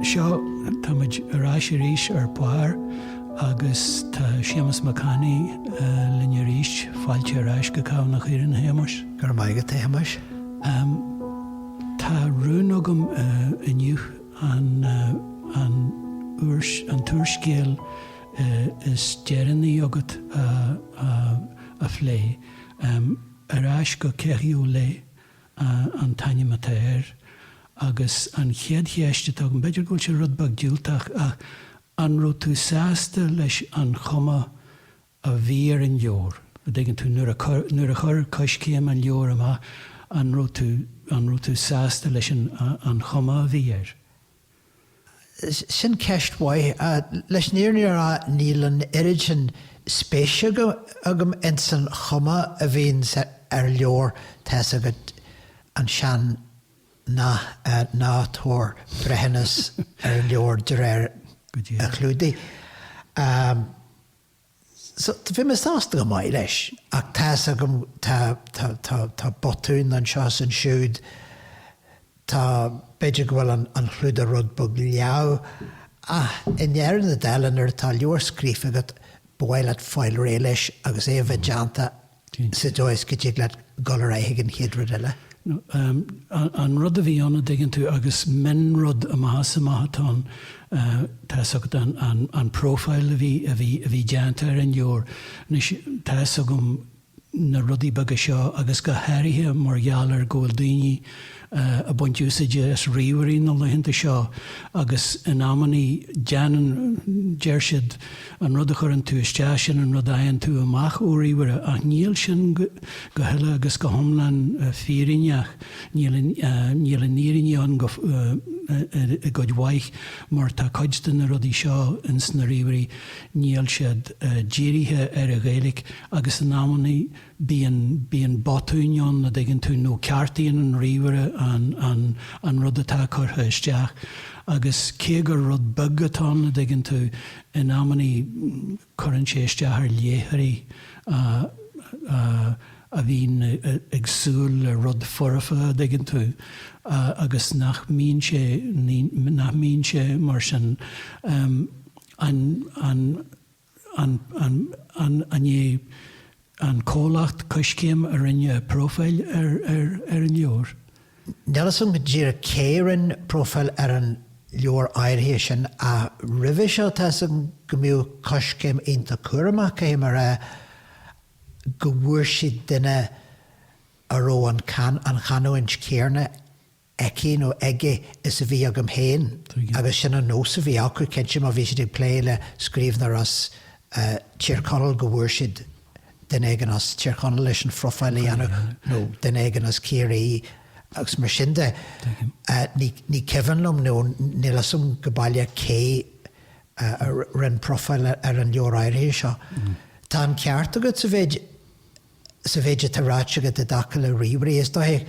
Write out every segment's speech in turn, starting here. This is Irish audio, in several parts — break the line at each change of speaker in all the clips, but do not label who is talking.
Seo táid arás arís ar páir agus tá Shéamas Mac Annaidh linne ríist fáilte arás go cabh nach Éirinn Shéamas.
Gur maigad é Shéamas.
Tá rún agam inniu an tuairiscéal is dearannaí agat a phlé. Arás go Keriolet an taine matéir agus an chéad chéiste agam beidir go sé rudbag diúltach ach an ru tú sásta leis an chuma a bhíar an leor. Dégin tú nuair a chur coscéim an leor amach an ru tú sásta leis an chuma a bhíar.
Sin ceist bhaith leis níor níl an irid an spéise agam in san chuma a bhíon ar leor teas agad an sean nátóir brehannas ar leor de réir a chlúdaí. So bhí me sásta go maiid leis ach teas agam tá botún an seo san siúd tá beidir go bhfuil an chlúdar rud bug leabh in Éirinn na Deileanar tá leor scríofa agat bhfuil at fáil ré leis agus é bheith deanta sa dóis go dtí le golar éigh an chéad eile.
An rud a bhí anna diggin tú agus men rud a mahasa mahatán tá sagad an profile a bhí deanta ar an leor. Tá sagam na rudí baga seo agus go háirithe mar gheallar ggóil daoine a buint úsaide is riomhairí nó leithanta seo agus in ammaní deanan deirsiad an rud a chur an tú isteach sin an rud aon tú amach ó riomhare ach níl sin go heile agus go thomlan fírineach níl a nírineán go bhaith mar tá coidste na rudí seo in sna riomhairí níl siad dírithe ar a ghéalaigh agus in ammaní bíon botúneán na d'iggin tú nó ceartaíon an riomhare an rud atá chutha isteach agus cé gur rud bug atá na d'iggin tú in ammaní churann sé isteach ar léthaí a bhín agsúil le rud forafa d'iggin tú agus nach mín sé mar sin an cólacht coscéim a rinne profil ar an leor.
Nelson go dtír céireann profil ar an leor áirithe sin a ribhí seo tas an go mbeadh coscéim onanta cuaireamach é mar go bhfuair siad duine aró an chanuint céarna ecín ó aige is a bhí agam héin agus sin an nós a bhí acu cinnte má bhí siad ag plé le scríbhnar as tíorchonal go bhfuair siad den éigen as tíorchonal leis an frofail anach nó den éigen as céirí agus mar sinnde ní cehanlum nó níl asum go bailile cé rin profail ar an leor áirithe seo. Tá an ceart agat sa bhéide taráte agat a daca le riomhairí is dóthaigh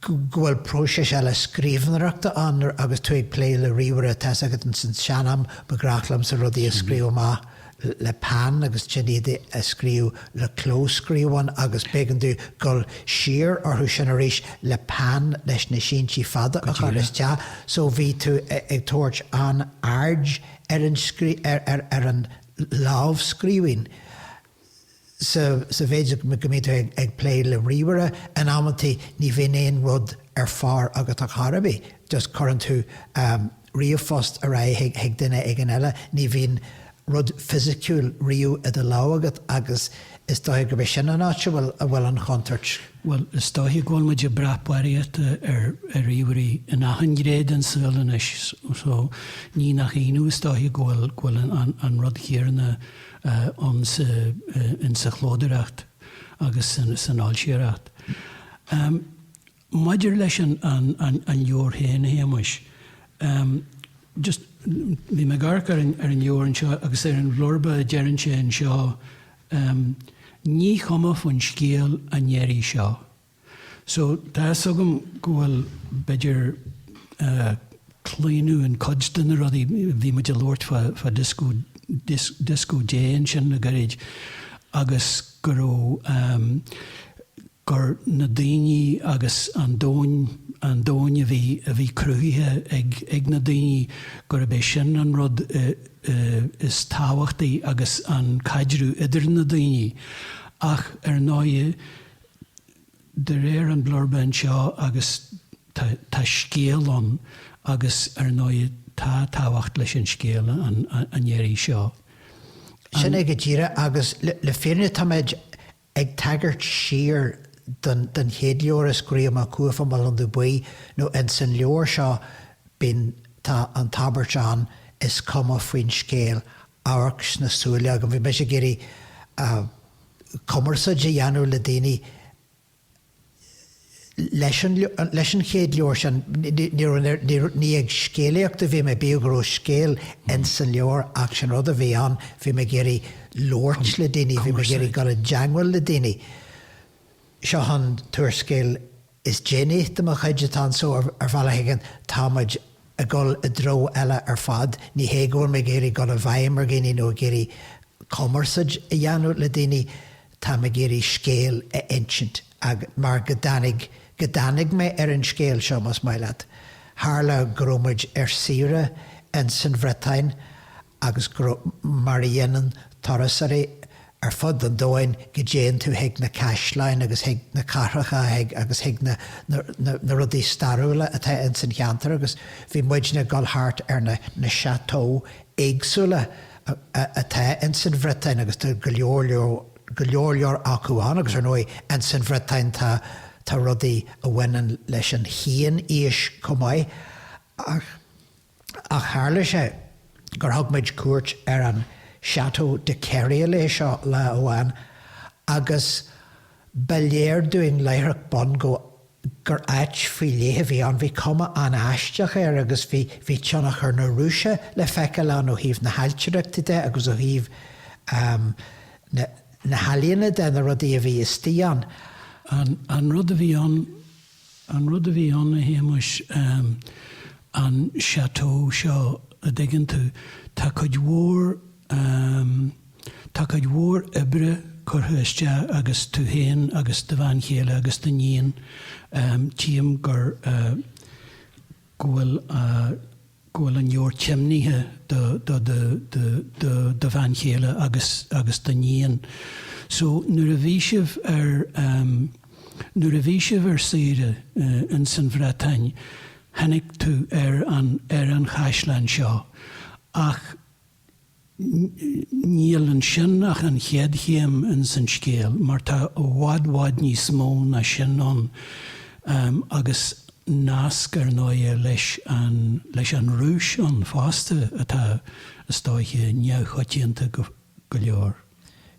gohfuil próisis eile scríbhnareachta an agus tú ag plé le riomhairí tas agat an san seanam begrachlam sa rudí a scríomh má le pan agus tsinnéad a scríú le clóscríomhan agus began tú gol siar orthú sin a rís le pan leis na síntí fada a chuir te so bhí tú ag tuairt an aird ar an lámh scríomhain. Sa bhéidir go mí tú ag plé le riomhare an ammantí ní bhíon éon rud ar fearr agat a charabí just churann tú riomhfost a ra ag duine ag an eile ní bhíon rud fisiciúil riú a de lágad agus is dóigh go bheith sin an áte bhfuil an chontairt.
Well, is dóigh ghfuil muid brapáiríocht ar riomhairí in achan gréad an saoilin is so ní nach inú is dóigh ghfuil an rud chéarna in sa chlóideacht agus san áilsíoireacht. Maidir leis an leor héana Shéamas just bhí me garcar ar an leor an seo agus ar an bhlorba dearann sé an seo ní chuma faoin scéal a nnéirí seo. So tá sogam gohfuil beidir clíonú an codstan na rudí bhí muid a lórt fa disco déan sin na garid agus gur na daoine agus an dóin an dóin a bhí cruithe ag na daoine gur bé sin an rud is táhachtaí agus an caidrú idir na daoine ach náide de réir an blorban seo agus tá scéal agus náide tá táhacht leis an scéala an éirí seo.
Sin ag ddíire agus le féine táid ag tagart siar den héadleor is gréam a cuafa mal an do buí nó an san leor seo bin tá an tabartán is cuma faoin scéal áhachs na súile agus bhí me sé géirí cumarsa de dhéanú le daoine leis an chéadleor sin ní ag scéalaíocht a bhí me beagró scéal in san leor ach sin rud a bhí an bhí me géirí lóirt le daoine bhí me géirí gal a deanghfuil le daoine. Seo an tuairscéal is déine de mo chuide tan so ar bhela higan táid a gol a dro eile ar fad ní héagóir me géirí gal a bhaim ar géine nó géirí commerceid a dhéanú le daoine tá me géirí scéal a insint ag mar godanig me ar an scéal Shéamas Mac Annaidh. Tharla grómuid ar sire in San Bhretáin agus mar dhéanaan turasóireacht ar fud an dóin go déan tú hiag na caislein agus hiag na carracha agus hiag na rudí starúla atá in san cheantar agus bhí muidne gulthart ar na chateau éagsúla atá in San Bhretáin agus tá go leor acuáin agus ar nói in San Bhretáin tá rudí a bhainean leis an chéan íos cumáid ach tharla sé gur thugmuid cuairt ar an Chateau de Keriolet seo le óháin agus beléir dúin léireach bon gur áit faoi léthe bhí an bhí cuma an aisteach ar agus bhí teannach ar na rúise le feiceáil an ó híomh na hailtereachta de agus ó híomh na halíonna de na rudí a bhí istí an.
An rud a bhí an a Shéamas an chateau seo a d'igeann tú tá chuid mhór ibre chuthaiste agus tú héin agus do bhain chéile agus do níon tíam gur gúil an leor timníthe do bhain chéile agus do níon. So nuair a bhí sibh ar saoire in San Bhretáin hanig tú ar an chaislein seo ach níl an sin ach an chéad chéim in san scéal mar tá bhád níos mó na sin an agus nasc ar náide leis an rúis an fásta atá stáithe neamhchoitianta go leor.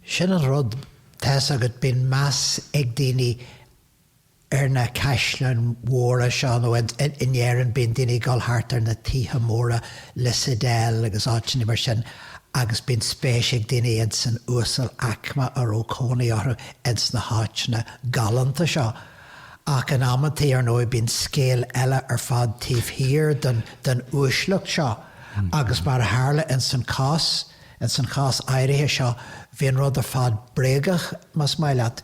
Sin an rud teas agat bin más ag daoine ar na caislein mhóra seo nó in Éirinn bin daoine gulthart ar na tithe móra lisadéil agus áitina mar sin agus bin spéisiigh daoine in san úsal acma ar ócónaí orthu in na háitena galanta seo ach an amataí ar nói bin scéal eile ar fad taobhthír den úslucht seo agus mar a tharla in san cás éirithe seo bhíon rud ar fad bréagach mas Mac Annaidh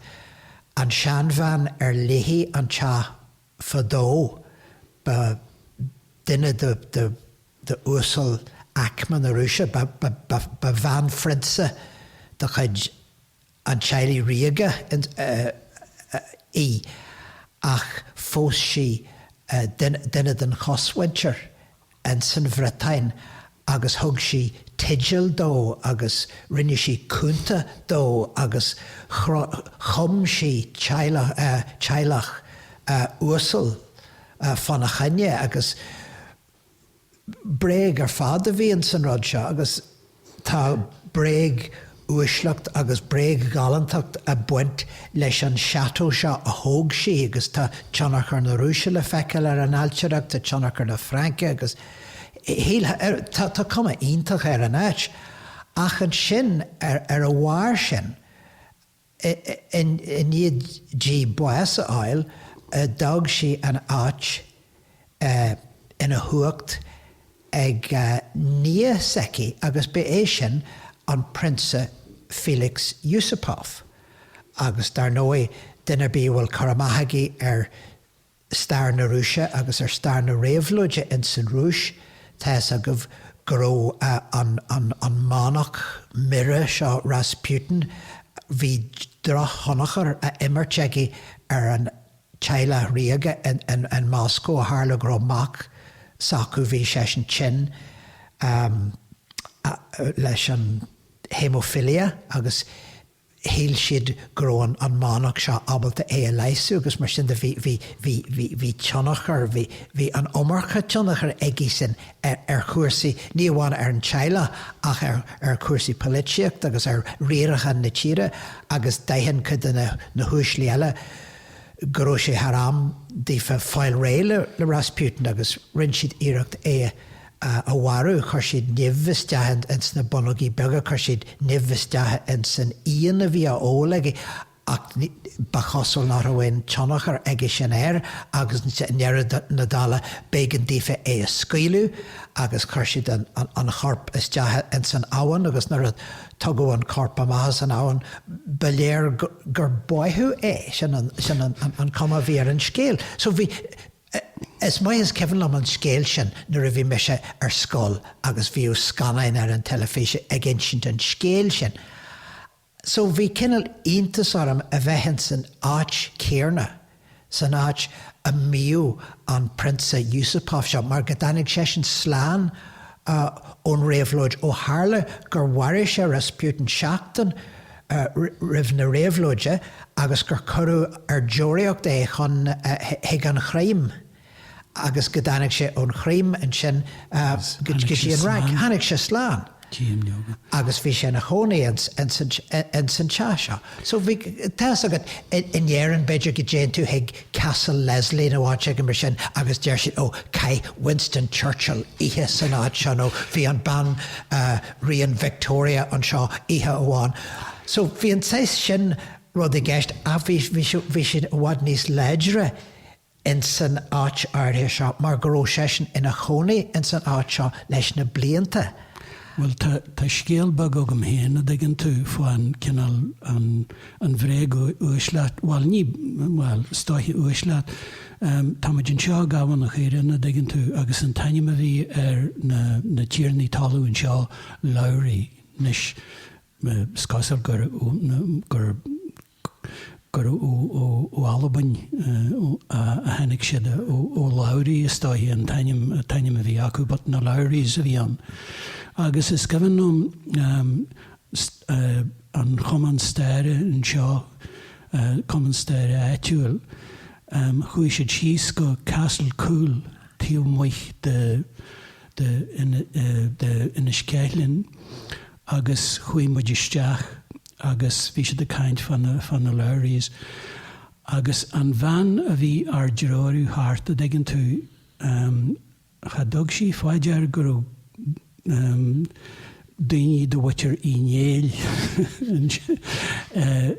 an seanbhean ar léithí an te fadó ba duine de úsal acma na rúise ba bhean frinsa de chuid an teilí riaga í ach fós sí duine den choshaintear in San Bhretáin agus thug sí tideal dó agus rinne sí cúnta dó agus chum sí teilech úsal fan a chaine agus bréag ar fad a bhíon san rud seo agus tá bréag úsleacht agus bréag galantacht a buint leis an chateau seo a thóg sí agus tá teannach ar na rúise le feiceáil ar an ailtereacht tá teannach ar na Fhrainc agus tá cuma ionintach ar an áit ach an sin ar a bhhair sin in iad dí buas a áil dag sí an áit ina thuacht ag níos seici agus be é sin an prinsa Felix Yusupov agus dar nói duine bí bhfuil caramathagaí ar stair na rúise agus stair na réamhlóide in san rúis Tás a goh goró an mánach mire seo Rasputin hí dra honachar a immerteigi an teile riaga in Moscow a hála romhat sacu bhí sé an tin leis an hemophilia agus híl siad gróin an mánach seo abalta a leisú agus mar sin bhí tionachar bhí an omarcha tionachar igi sin chuirsaí ní bháin an teile ach chuirsaí políteacht agus riarachan na tíre agus daitheann chud na húsléile goró sé haram dífa fáil réile le Rasputin agus rinn siad iirecht a bharú chuir siad nimhhisteathe in sna bonogí bega chuir siad nimhhisteathe in san íon a bhí a ólaigi ach ba chosol ná bhain tionachar ige sin agus nearad na dála bégan dífa a scaoilú agus chuir siad an chorp isteathe in san áhan agus nar tugó an corp amachas an áhan beléir gur buithú sin an cuma bhí an scéal. So bhí is mai is Kevin am an scéal sin nuair a bhí meise scóil agus bhíú scannain an telefíse agin sin an scéal sin. So bhí cinnal iontas orm a bheithin san áit céarna, san áit a míú an Prince Yusupov seo mar go danig sé sin sláán ón réamhlóid ó Harla gur bhair sé Rasputin seachtain rih na réamhlóide agus gur curú deoraíocht chun hiag an chraim agus go danig sé ón chraim an sin go sí an rang hanig sé sláán. Agus bhí sé na chónaí in san teise. So bhí teas agad in Éirinn beidir go déan tú ag Castle Leslie na bháte go mar sin agus deir sin ó cai Winston Churchill ihe san áit seo nó bhí an ban rion Victoria an seo ihe amháin. So bhí an seis sin rud i gceist a bhí sin bhhad níos leidre in san áit airthe seo mar goró sé sin ina chónaí in san áit seo leis na blianta.
Well, tá scéal bag agam héana dagan tú fáin cinál an bhréig uaisleat, stáithe uaisleat, tá muid an seo gaban nach Éirinn dagan tú agus an taine a bhí na tíornaí talú an seo labhraí nes scasal gur ó Albain a henig siad ó labhraí is stáithe an taine a bhí acu, but na labhraí a bhí an. Agus is gyfannwm an choman stare yn sio, common stare etiwl, chwy sydd chys go Castle Cool tiomsaíthe in y scaelin, agus chwy magisteach, agus fi sydd y caint fan y lauries. Agus an van a fi ar gyroryw hart a degyn tu, chadog si fáidir gyrw daoine do bhaitear i nGaeilge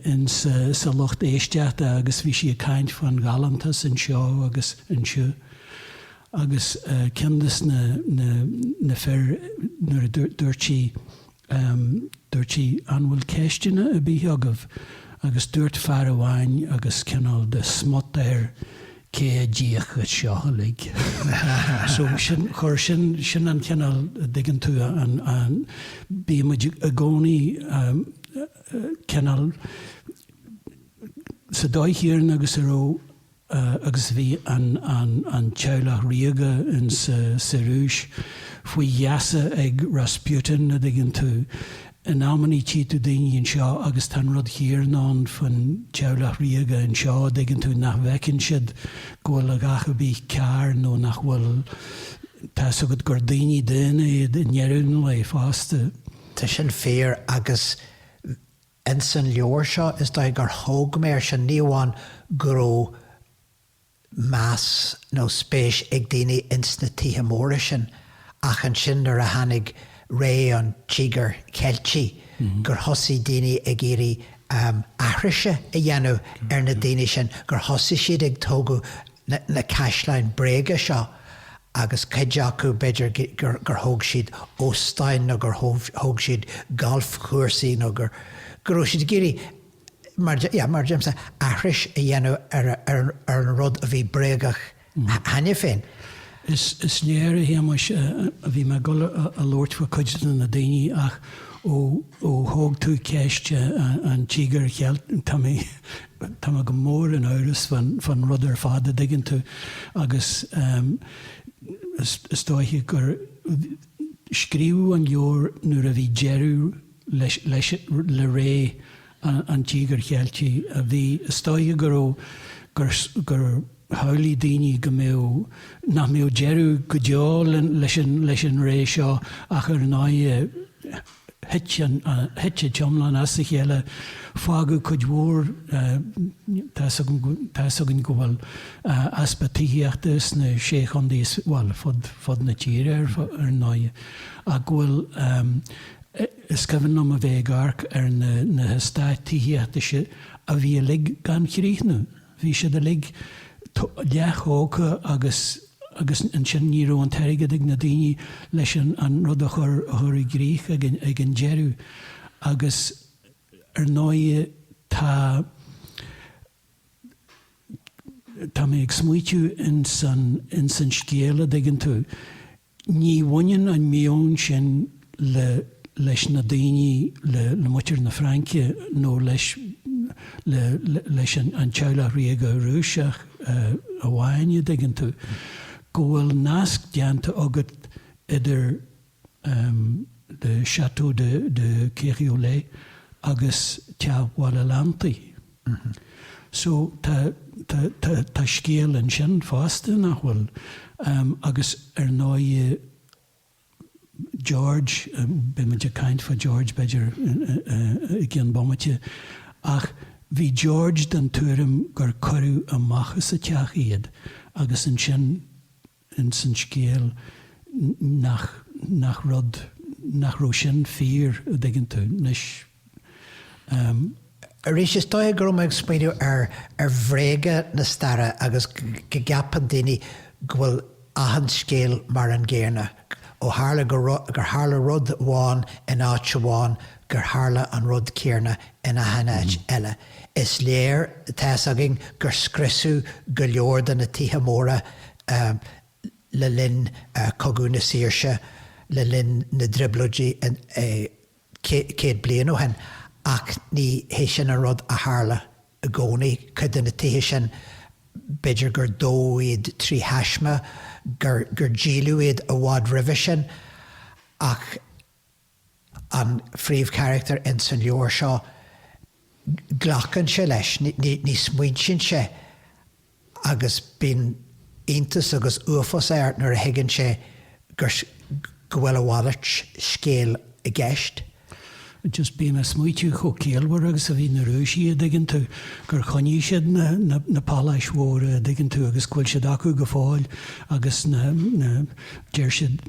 in sa lucht éisteachta agus bhí si a caint fan galantas an seo agus an seo. Agus cindas na fear nuair dúirtí anhfuil céisteanna a bhí agah agus dúirt fear amháin agus cinál de smot cé díach seo lig. So chuir sin an cinál digan tú an bí a gcónaí cinál sa dóithíarn agus aró agus bhí an teaghlach riaga in sa rúis faoi dheasa ag Rasputin a digan tú an ammaní tí tú daoine an seo agus tan rud chéarnán fan teaghlach riaga an seo digan tú nach bhecinn siad ghfuil a gacha bí cear nó nach bhfuil tá agad gur daoine daine nearún le fásta.
Tá sin fér agus in san leor seo is dá gur thóg méir sin níomháin goró más nó spéis ag daoine ins na tithe móra sin ach an sin ar a hanig ré an tígar Celtí gur thosaí daoine ag éirí ahraise a dhéanú ar na daoine sin gur thosaí siad ag tógu na caislein bréige seo agus caideacu beidir gur thóg siad óstáin nó gur thóg siad golf chuirsaí nó gur siad géirí mar James ahris a dhéanú ar an rud a bhí bréagach haine féin.
Is léir a Shéamas a bhí me go a lóirt fa cuidean na daoine ach ó thóg tú ceiste an tíogar chealt tá go mór an áras fan rud ar fada diggin tú agus stáithe gur scríú an leor nuair a bhí jeú leis le ré an tíogar chealtí a bhí stáithe gur haulaí daoine go nach mé jeú go deáil leis an ré seo ach ar náide hete tiomlan as a chéile fágu chuid mhór tá gan go bhfuil aspa tíochttas na sé chundíos bhil fod na tíre ar náide a bhfuil is cyfan am a bheith arc ar na hystáid tíochttas a bhí a lig gan chríochnú bhí siad a lig leach óca agus an sin ní an teirigad ag na daoine leis an rud a chur i gríoch ag an jeú agus ar náide tá mé ag smuitiú in san scéalaíocht diggin tú. Ní bhaineann an mion sin leis na daoine le muitir na Fhraince nó leis an teaghlach riag a rúiseach a bhaine diggin tú. Go bhfuil nasc deanta agat idir de Château de Keriolet agus teabhhail Atlantaí. So tá scéal an sin fásta nach bhfuil agus ar náide George, be me de kaint fa George beidir gin bommetje ach hí George den tuairim gur choirú amachchas a teach iad agus an sin in san scéal nach ró sin fír a diggin tú nis.
A rís is dóigh gur ag spéidiú ar bhréige na stara agus go gapan daoine go bhfuil ahan scéal mar an ggéarna ó hála gur hála rud bháin in áit bháin gur hála an rud céarna in a hanaid eile. Is léir teas agin gur scrisú go leor den na tithe móra le linn cogúna síirse le linn na driblóidí céad bliain ó hen ach ní hééis sin an rud a hála a gcónaí chuid na tithe sin beidir gur dóiad trí heisme gur díluiad a bhád ribhe sin ach an phríomh character in san leor seo ghlachan se leis ní smuoin sin se agus bín iontas agus uafas air nuair a higann sé gur go bhfuil a bhhairt scéal i gceist.
Just bí me smuitiú cho céalhar agus a bhí na rúisí a diggin tú gur choní siad na páláis mhór a diggin tú agus cuil siad acu go fáil agus na deir siad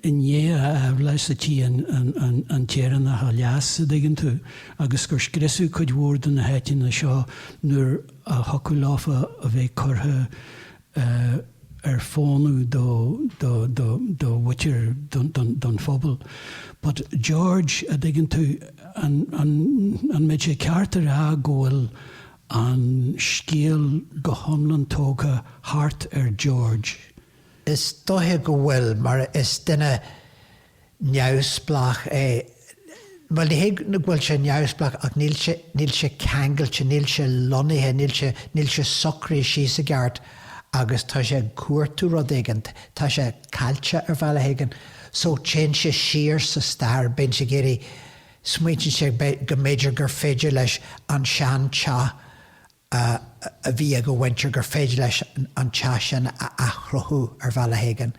inné a leis atí an téan a leas a diggin tú agus gur scrisú chuid mhór den na heitin na seo nuair a hocu láfa a bheith curtha ar fónú do witir don phobal. But George a diggin tú an méid sé ceartar a ggóil an scéal go thomlan tóga Hart ar George.
Is dóthe go bhfuil mar is duine neamhsplach well ní héag na bhfuil sé neamhsplach ach níl sé ceangailte, níl sé lonithe, níl sé socraí síos a gceart agus tá sé cuairtú rud éigent, tá sé cailte ar bhealach éigen, so tsin sé siar sa stair ben sé géirí smuointeann sé go méidir gur féidir leis an sean tea a bhí go bhaintear gur féidir leis an tea sin a achrathú ar bhealach éigen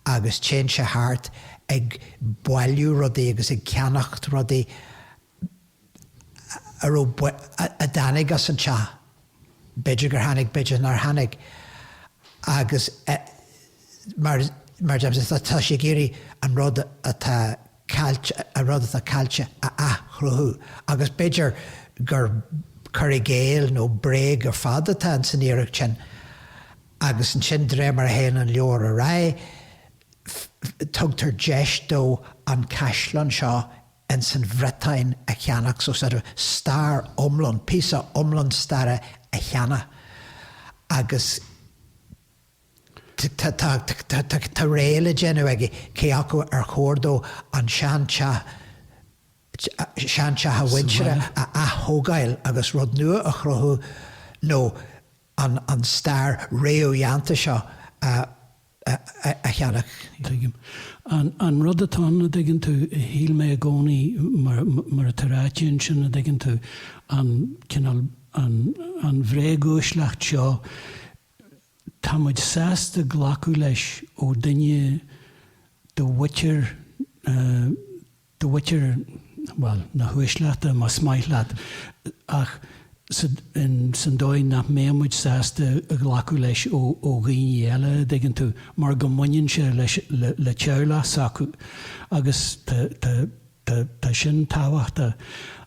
agus tsin sé thart ag bailú rudaí agus ag ceannacht rudaí a danig as an tea beidir gur hanig beidir nar hanig agus mar James tá sé géirí an rud atá cailte a rud atá cailte a achrathú agus beidir gur curigéal nó bréag ar fada tá an san iirecht sin agus an sin dré mar a héana an leor a rá tugtar deis dó an caislan seo in san bhretain a cheannach, so sort of star omlan, písa omlan starre a cheanna. Agus tá réile genu agi cé acu chórdó an seancha ha winsere a hógail agus rud nua a chrothú nó an star réoianta seo a cheannach.
An rud atá na d'igan tú híl mé a gcónaí mar a taráitiún sin na d'igan tú an bhréagúisteacht seo tá muid sásta ghlacu leis ó duine do bhuitir well, na huisleata má smaithleat ach san dóid nach mémuid sásta a ghlacu leis ó ghaoine eile d'igan tú mar go muinneann sé le teaghlach sacu agus tá sin tábhachta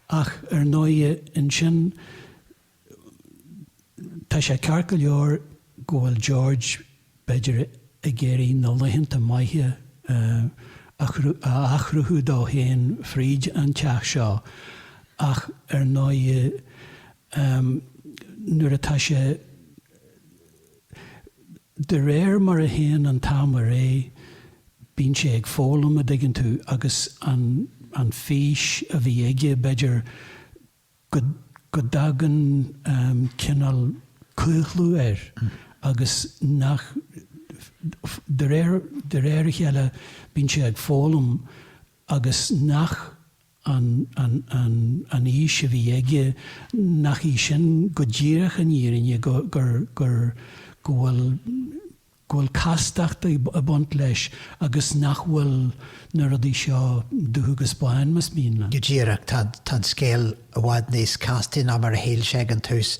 ach ar nóide in sin tá sé ceart go leor go bhfuil George beidir a géirí na laithanta maithe achruthú dó héin fríd an teach seo ach ar nóide nuair atá sé de réir mar a héan an támar bíonn sé ag fólam a d'igan tú agus an fís a bhí aige beidir go dagan cinnal cúchlú agus nach de réir chéile bíonn sé ag fólam agus nach an ís a bhí aige nach í sin go ddíireach an Éirinn gur bhfuil casteachta a bunt leis agus nach bhfuil na rudaí seo dúthúgus buan mas mína.
Go ddíireach tá scéal a bhhaid níos castain am ar a héil sé an tús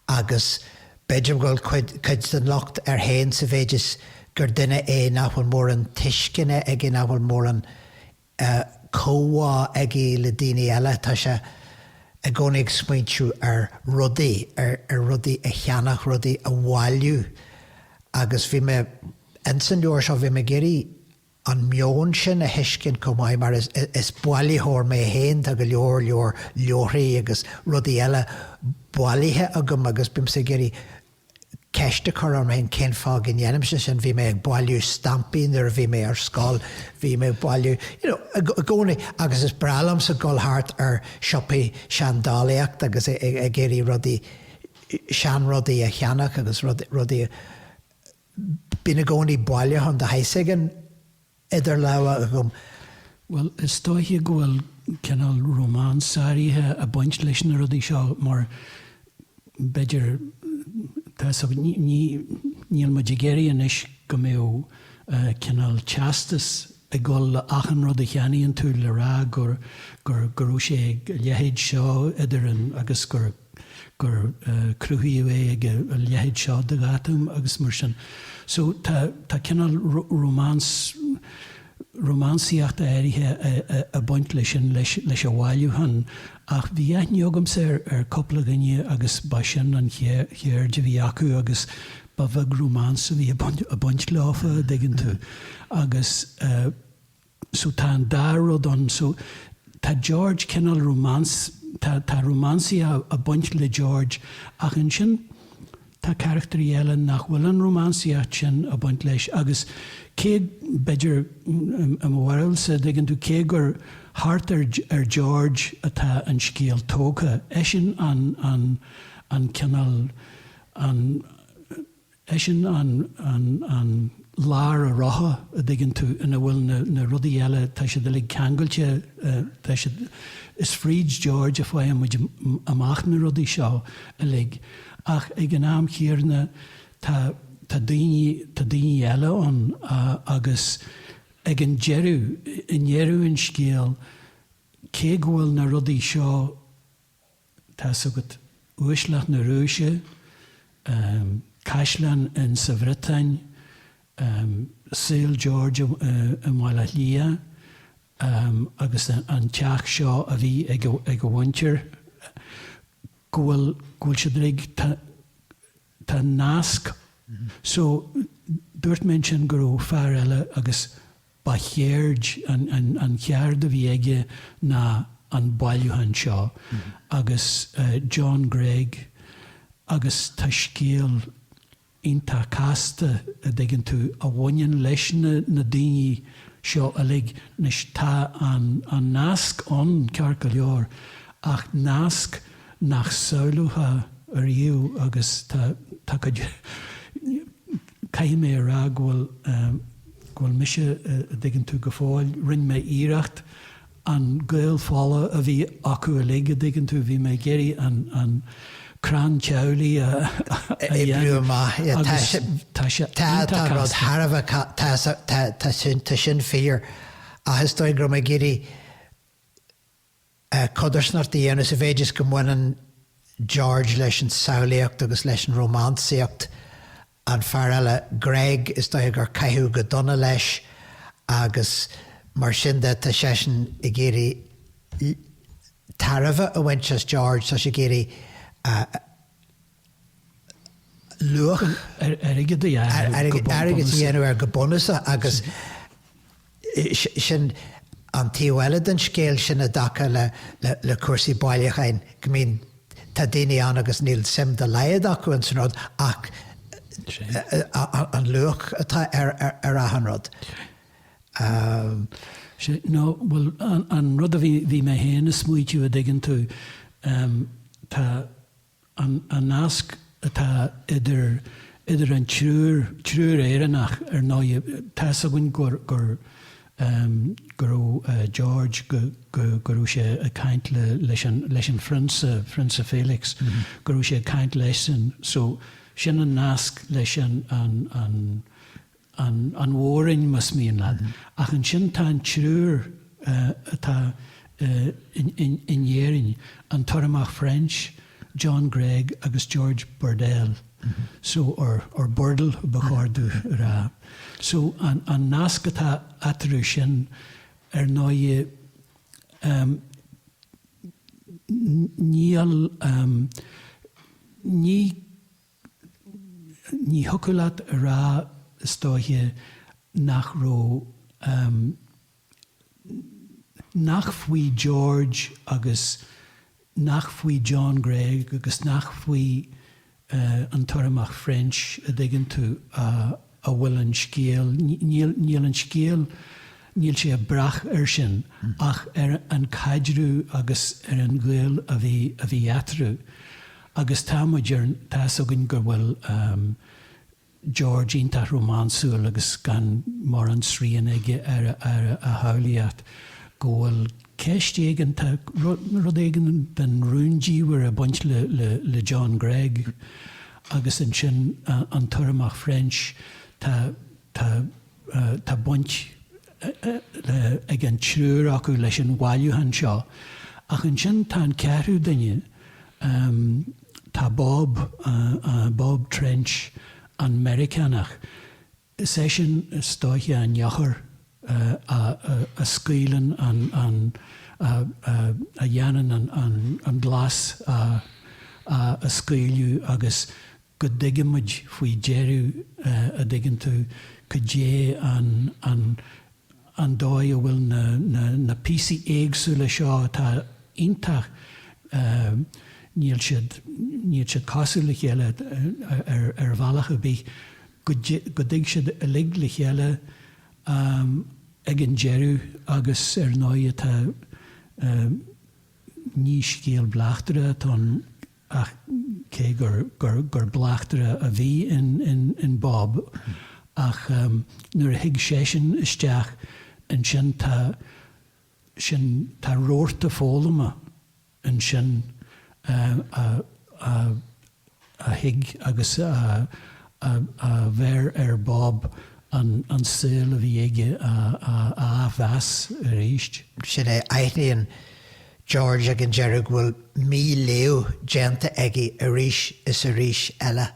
agus beidir goil chuid den lucht ar héin sa bhéidir gur duine nachfuil mór an tuiscinne ag nachfuil mór an cóhá ag le daoine eile tá sé a gcónaigh smaointiú ar rudaí a cheannach rudaí a bháiliú agus bhí me in san leor seo bhí me géirí an meon sin a thuiscin chomh maith mar is bháilíthóir mé héin tá go leor leoraí agus rudaí eile bháilíthe agam agus bím sa géirí ceiste chur an hen cén fá gin dhéanam sin bhí mé ag bháiliú stampín ar bhí mé ar scáil bhí mé bháiliú a gcónaí agus is bralam sa gulthart ar siopaí seandálaíocht agus a géirí rudaí sean rudaí a cheannach agus rudaí bína gcónaí bháile chun de heisigin idir leabhar a gom.
Well, is dóithe go bhfuil cinnal románsairíthe a baint leis na rudaí seo mar beidir níl muid géirí inis go mé cinnal teastas a gcóil le achan rud a cheanaíonn tú le rá gur sé ag leithéid seo idir agus gur cruthíú ag a leithéid seo de gatam agus mar sin. So tá cinnal románsíocht a éirithe a baint leis a bháiliú han ach bhí aithneogam sé ar coppla gine agus ba sin an chéir de bhí acu agus ba bheith románs a bhí a baint láfa d'igan tú agus so tá an dá rud an so tá George cinnal tá románsí a baint le George ach in sin tá charachtarí eile nach bhfuil an románsíocht sin a baint leis agus cé beidir am bhhail sa d'igan tú cé gur hart ar George atá an scéal tóca sin an cinnal sin an lár a rotha a d'igan tú ina bhfuil na rudaí eile tá sé de le ceangailte is fríd George a bhaid muid amach na rudaí seo a le ach ag an am chéarna tá daoine eile an agus ag an jeú in scéal cé bhfuil na rudaí seo tá sugad uaisleach na Rúise Caisleán in sa Bhreatain Sail George a mhaile lia agus an teach seo a bhí ag go bhaintear go bhfuil si drig tá nasc so dúirt men sin gur ó fear eile agus ba chéird an cheard a bhí aige na an bailúhan seo, agus John Greig, agus tá scéal ionta casta a dtuigeann tú a bhaineann leis na daoine seo a lig nes tá an nasc an ceart go leor, ach nasc nach saoilútha a riú agus tá go caiim mé rá ghfuil mise dtuigeann tú go fáil rinn mé iireacht an gael fála a bhí acu a lig a dtuigeann tú bhí mé géirí an crán teolaí a
tá sin fíor a históid go mé géirí codarsnart dhéana sa bhéidir go mhain George leis an scéalaíocht agus leis an romansaíocht an fear eile Greg is dóigh gur caiithú go donna leis agus mar sin de tá sé sin i géirí tarabha a bhaint as George tá sé géirí lucht
aige
dhéanú ar go bonasa agus sin an tíhile den scéal sin a dacha le cuasaí bailíochain go mín tá daine an agus níl sim de leiad acu an sanród ach an lucht atá ar ahanrod.
No, well, an rud a bhí mé héana smuitiú a dtuigeann tú tá an nasc atá idir an trúr éireannach ar náide tá a bhain gur George gurú sé a caint leis an Fhrainc Félix gurú sé a caint leis so sin an nasc leis an mhórin mas míon leat. Ach an sin tá an trúr atá in Éirinn an turamach French, John Greig agus George Burdell. So or Burdell bachardú rá. So an nasc atá atarú sin ar náide ní thucailad rá stáithe nach ró nach faoi George agus nach faoi John Greig agus nach faoi an turamach French a dtuigeann tú a bhfuil an scéal níl an scéal níl sé a brach ar sin ach ar an caidrú agus ar an ghaol a bhí atrú agus tá sogann gur bhfuil George ionta románsúil agus gan mar an srían aige ar a hálaíocht go bhfuil ceist éigean tá rud éigean den rúndíhar a buint le John Greig agus an sin an turamach French tá buint ag an trúr acu leis an bhailúhan seo ach an sin tá an ceathrú duine tá Bob Trench an Americanach sé sin stáithe an neachar a scaoileann a dhéanann an glas a scaoilú agus go dtuigemuid faoi deirú a dtuigeann tú go dé an dóid a bhfuil na písaí éagsúla seo tá ionta níl siad cosúla chéile ar bhealach a bhí go dtuig siad a lig le chéile ag an deirú agus ar náide tá níos scéal blachtere ach cé gur blachtere a bhí in Bob ach nuair a thuig sé sin isteach an sin tá róirta fólama an sin a thuig agus a bhéir ar Bob an saoil a bhí aige a bheas a ríist.
Sin é aithníonn George ag an deirg bhfuil mí léo déanta aige a ríis is a ríis eile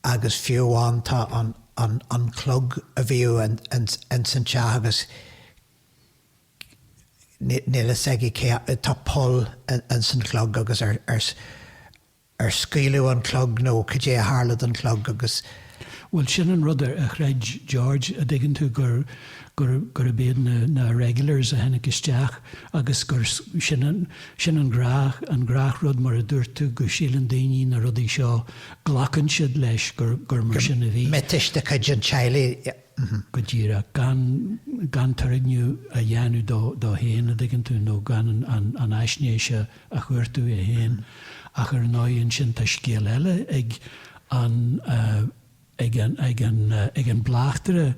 agus fiúháin tá an clog a bhíú an san te agus nílas aige tá pol an san clog agus ar scaoilú an clog nó go dé a hálad an clog agus
Well, sin an rud a chreid George a d'igan tú gur a béad na regulars a hennig isteach agus gur sin an grach rud mar a dúirt tú go sílan daoine na rudí seo ghlachan siad leis gur mar sin a bhí.
Metiste chuid an tealaí.
Go díra gan tarigniú a dhéanú dó héin a d'igan tú nó gan an eisnéise a chuir tú a héin ach ar náonn sin tá scéal eile ag an blachtere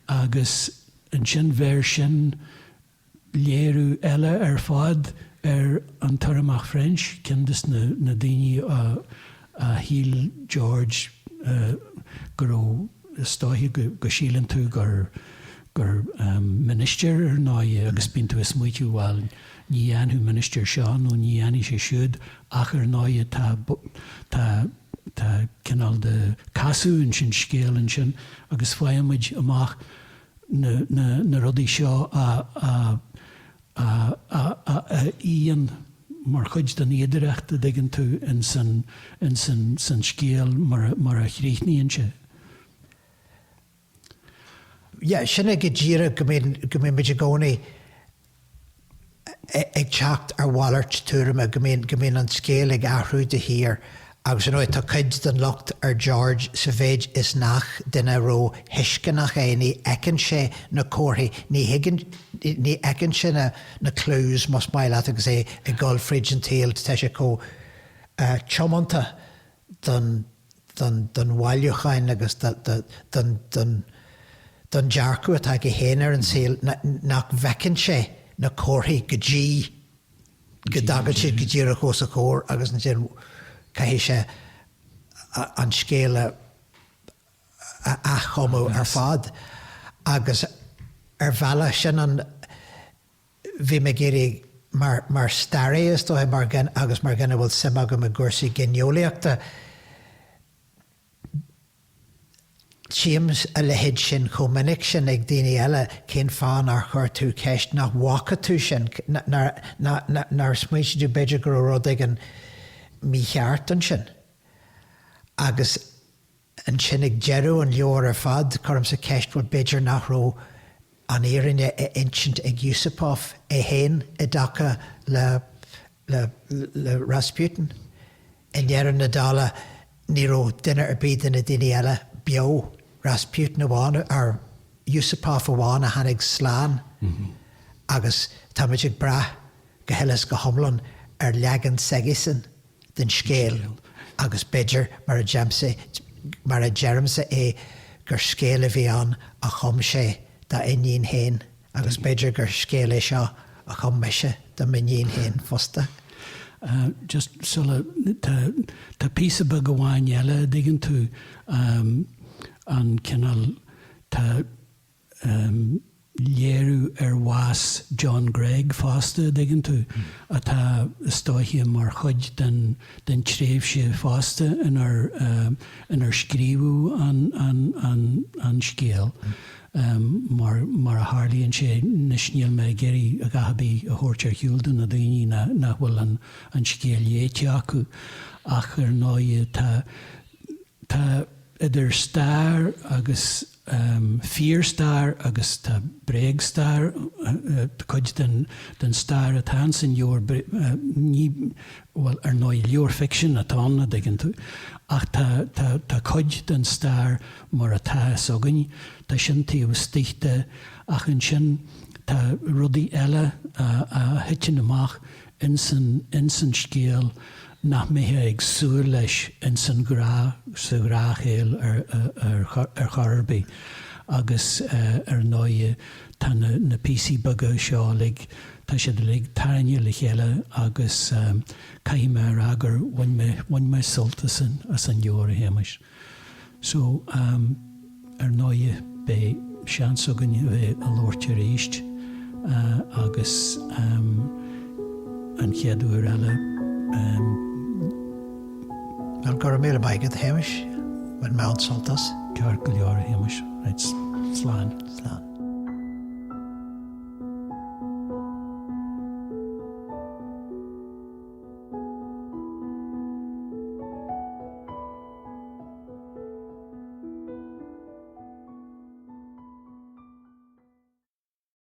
agus an sin bhéir sin léirú eile ar fad ar an turamach Fhrainc cindas na daoine a híl George gur stáithí go sílan tú gur minister ar náide agus bíonn tú is muitiú bhil ní anú minister seo nó ní aní sé siúd ach ar náide tá cinál de casúin sin scéalann sin agus fáimid amach na rudí seo íon mar chuid den iadireacht a d'igan tú in san scéal mar a chríithníonn se.
Ja, sinna go ddíra go mbeidh muidir gcónaí ag teacht ar bhallairt túrama go mbeidh an scéal ag athrú de hir agus an óid tá cuid den lucht ar George sa bhéid is nach duine ró hiisce nach éí ecann sé na cóthaí ní ecann sin na clús mas maith leat agus é i gcul fridge an taal tá sé có teomanta don bhailúchain agus don dearcú atá go héanaar an saoil nach bhecann sé na cóthaí go dtí go dagad siad go dtíar a chós a cór agus na sin caihí sé an scéala a chomú ar fad agus ar bhealach sin an bhí me géirí mar staréas dó agus mar gana bhfuil sim agam a gcuirsaí ghnách Tíams a lehéid sin chomininic sin ag daoine eile cén fáin ar chuir tú ceist nach bhacha tú sin nar smuointe dú beidir gur rud ag an mícheart an sin. Agus an sin ag jeú an leor ar fad chum sa ceist bhfuil beidir nach ró an Éirinn insint ag Yusupov é héin i dtaca le Rasputin. In dhearan na dála ní ró duine ar bíd na daoine eile beo Rasputin amháin ar Yusupov amháin a hanig sláán agus tá muid ag brath go heiles go thomlan ar leagan segisan den scéal agus beidir mar a jearamsa é gur scéal a bhí an a chum sé dá iníon héin agus beidir gur scéal é seo a chum meise dá miníon héin fosta.
Just sulla tá písa bag go bháin eile d'igan tú an cinál tá léirú ar bhas John Gregg fásta d'igan tú a tá stáithí mar chuid den tréimh sé fásta inar scríbú an scéal. Mar a hálíonn sé nisníal me géirí a gahabí a thuirtear hiúldan a daoine nach bhfuil an scéal léite acu ach ar náide tá idir stair agus fear star agus tá breag star chuid den star a tan san leor ní well ar náid leor fiction atána d'igan tú ach tá chuid den star mar atá sogainn tá sin tithe ach an sin tá rudaí eile a hitin amach in san scéal nach méthe ag súr leis in san gráchéal ar charbí agus ar náide tá na PC baga seo tá sé le taine le chéile agus caiime ar agur bhain me solta as an leor a héimeis. So ar náide bé sean sogan a lóirte ríist agus an cheadúir eile
Well, gur mé baigad héimeis, bhain me an soltas.
Cear go leor a héimeis, slán.